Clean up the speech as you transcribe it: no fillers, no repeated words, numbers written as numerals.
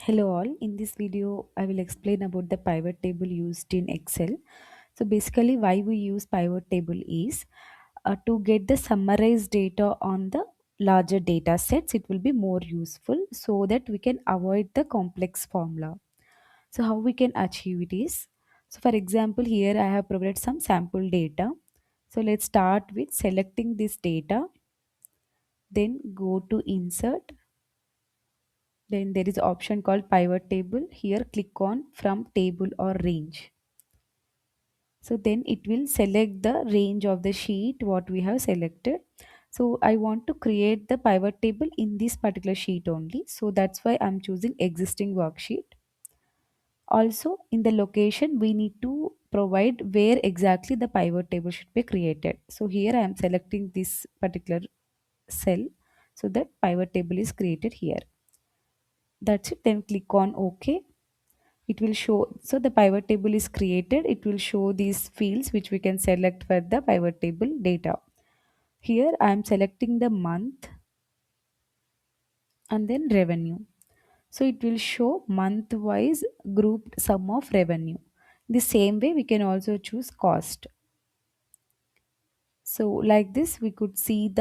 Hello all, in this video I will explain about the pivot table used in Excel. So basically why we use pivot table is to get the summarized data on the larger data sets. It will be more useful so that we can avoid the complex formula. So how we can achieve it is, so for example here I have provided some sample data. So let's start with selecting this data, then go to insert. Then there is option called pivot table. Here click on from table or range. So then it will select the range of the sheet what we have selected. So I want to create the pivot table in this particular sheet only. So that's why I'm choosing existing worksheet. Also in the location we need to provide where exactly the pivot table should be created. So here I am selecting this particular cell so that pivot table is created here. That's it. Then click on OK. It will show, so the pivot table is created. It will show these fields which we can select for the pivot table data. Here I am selecting the month and then revenue. So it will show month wise grouped sum of revenue. The same way we can also choose cost. So like this we could see the